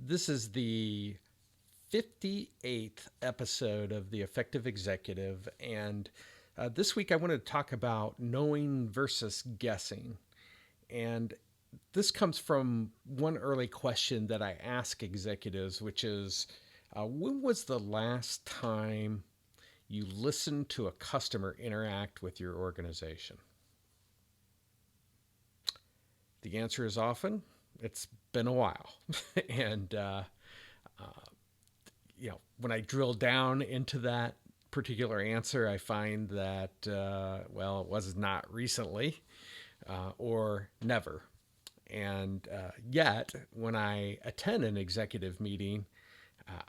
This is the 58th episode of The Effective Executive. And this week I wanted to talk about knowing versus guessing. And this comes from one early question that I ask executives, which is when was the last time you listened to a customer interact with your organization? The answer is often it's been a while. and when I drill down into that particular answer, I find that, it was not recently or never. And yet, when I attend an executive meeting,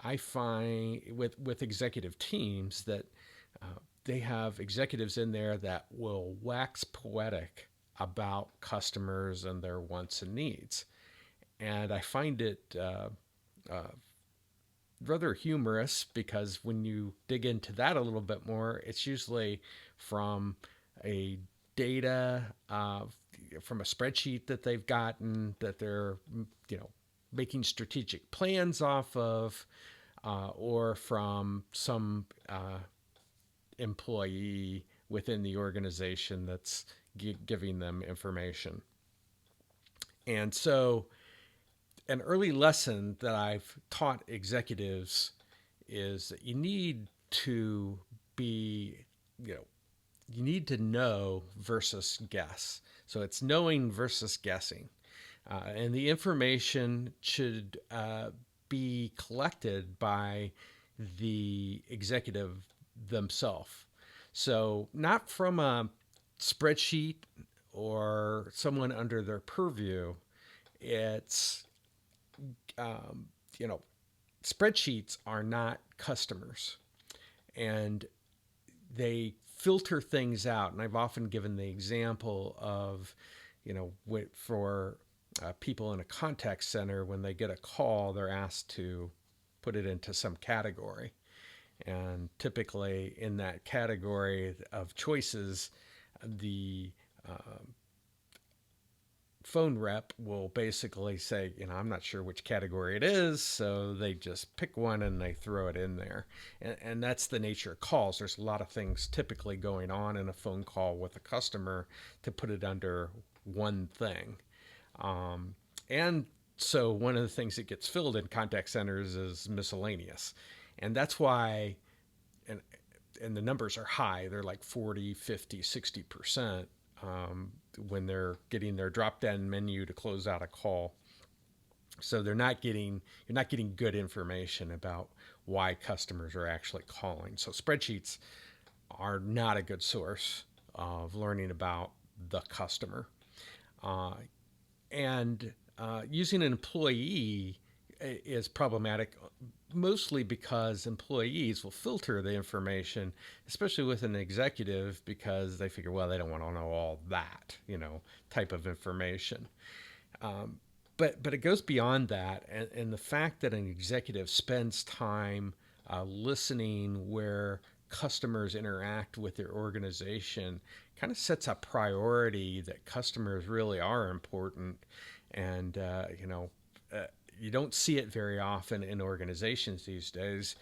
I find with executive teams that they have executives in there that will wax poetic about customers and their wants and needs. And I find it rather humorous because when you dig into that a little bit more, it's usually from a data from a spreadsheet that they've gotten that they're making strategic plans off of, or from some employee within the organization that's giving them information. And so an early lesson that I've taught executives is that be, you know, you need to know versus guess. So it's knowing versus guessing. And the information should be collected by the executive themselves. So, not from a spreadsheet or someone under their purview. It's um, you know, spreadsheets are not customers, and they filter things out. And I've often given the example of, for people in a contact center, when they get a call, they're asked to put it into some category. And typically, in that category of choices, the phone rep will basically say, I'm not sure which category it is. So they just pick one and they throw it in there. And that's the nature of calls. There's a lot of things typically going on in a phone call with a customer to put it under one thing. And so one of the things that gets filled in contact centers is miscellaneous. And that's why, and, and the numbers are high, they're like 40, 50, 60%. When they're getting their drop down menu to close out a call. So you're not getting good information about why customers are actually calling. So spreadsheets are not a good source of learning about the customer. Uh, and Using an employee is problematic mostly because employees will filter the information, especially with an executive, because they figure, well, they don't want to know all that, type of information. But it goes beyond that, and the fact that an executive spends time listening where customers interact with their organization kind of sets a priority that customers really are important, and you don't see it very often in organizations these days.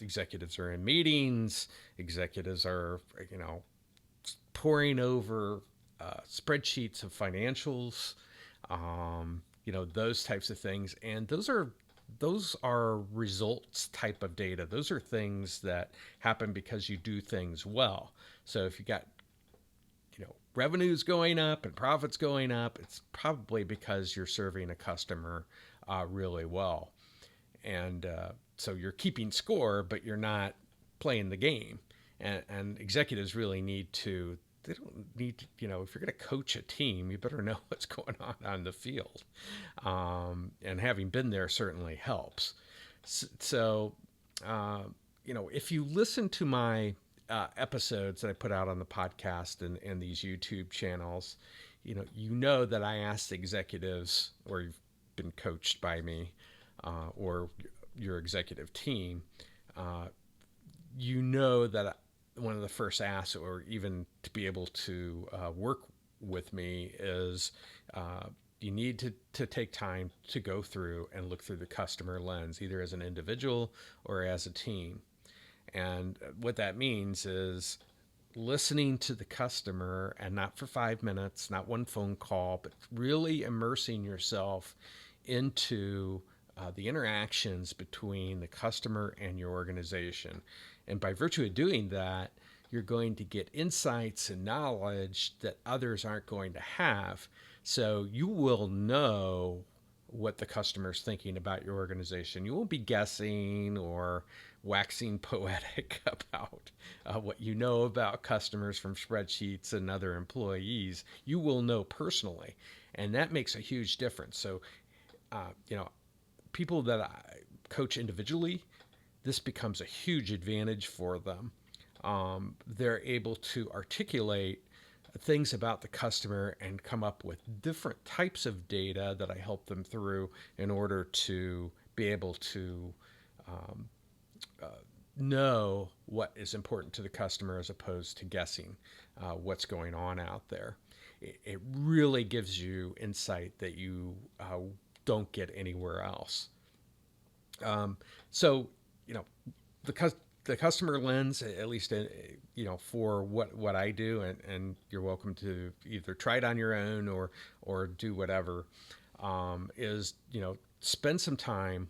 Executives are in meetings. Executives are, poring over spreadsheets of financials, those types of things. And those are results type of data. Those are things that happen because you do things well. So if you got revenues going up and profits going up, it's probably because you're serving a customer really well. And so you're keeping score, but you're not playing the game. And executives really they don't need to, if you're going to coach a team, you better know what's going on the field. And having been there certainly helps. So, if you listen to my episodes that I put out on the podcast and these YouTube channels, you know that I asked executives, or you've been coached by me, or your executive team, that one of the first asks, or even to be able to work with me, is you need to take time to go through and look through the customer lens, either as an individual or as a team. And what that means is listening to the customer, and not for 5 minutes, not one phone call, but really immersing yourself into the interactions between the customer and your organization. And by virtue of doing that, you're going to get insights and knowledge that others aren't going to have. So you will know what the customer's thinking about your organization. You won't be guessing or waxing poetic about what you know about customers from spreadsheets and other employees. You will know personally, and that makes a huge difference. So, people that I coach individually, this becomes a huge advantage for them. They're able to articulate things about the customer and come up with different types of data that I help them through in order to be able to know what is important to the customer as opposed to guessing what's going on out there. It really gives you insight that you don't get anywhere else. So, you know, the customer lens, at least, for what I do, and you're welcome to either try it on your own or do whatever, is, spend some time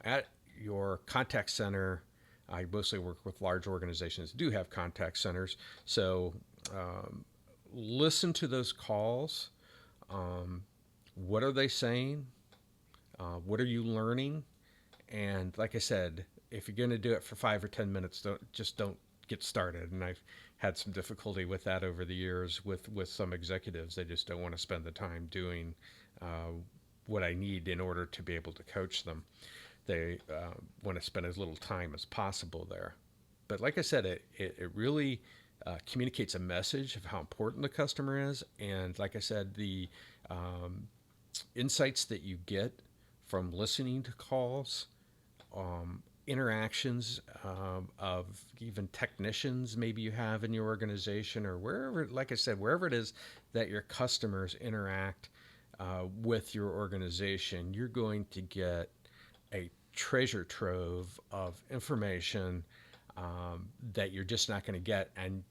at your contact center. I mostly work with large organizations that do have contact centers. So listen to those calls. What are they saying? What are you learning? And like I said, if you're going to do it for 5 or 10 minutes, don't get started. And I've had some difficulty with that over the years with some executives. They just don't want to spend the time doing what I need in order to be able to coach them. They want to spend as little time as possible there. But like I said, it really communicates a message of how important the customer is. And like I said, the insights that you get from listening to calls, interactions of even technicians maybe you have in your organization, or wherever, like I said, wherever it is that your customers interact with your organization, you're going to get a treasure trove of information that you're just not going to get. And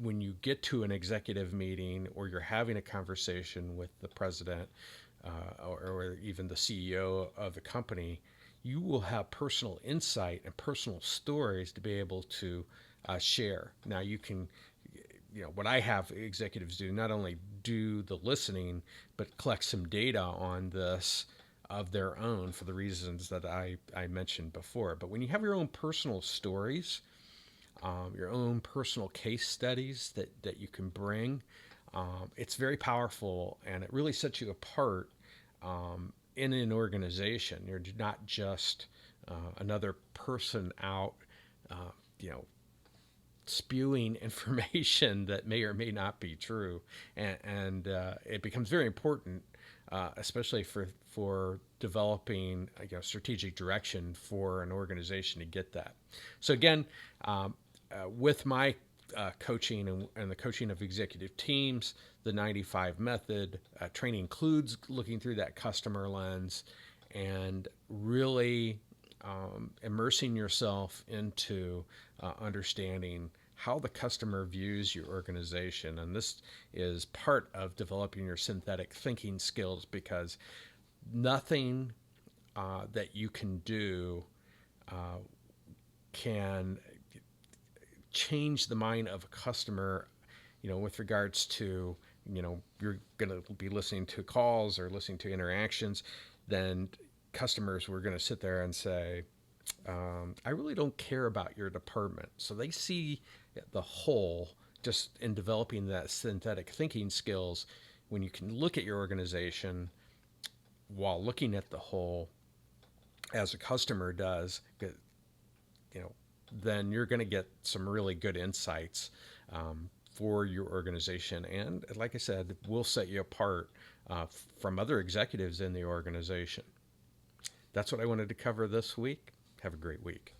when you get to an executive meeting or you're having a conversation with the president or even the CEO of the company, you will have personal insight and personal stories to be able to share. Now, you can, what I have executives do, not only do the listening, but collect some data on this of their own for the reasons that I mentioned before. But when you have your own personal stories, your own personal case studies that you can bring, it's very powerful, and it really sets you apart in an organization. You're not just another person out, spewing information that may or may not be true, and it becomes very important, especially for developing strategic direction for an organization to get that. So again, with my coaching and the coaching of executive teams, the 95 method training includes looking through that customer lens and really immersing yourself into understanding how the customer views your organization. And this is part of developing your synthetic thinking skills, because nothing that you can do can change the mind of a customer, with regards to, you're going to be listening to calls or listening to interactions. Then customers were going to sit there and say, I really don't care about your department. So they see the whole just in developing that synthetic thinking skills. When you can look at your organization while looking at the whole, as a customer does, then you're going to get some really good insights for your organization. And like I said, will set you apart from other executives in the organization. That's what I wanted to cover this week. Have a great week.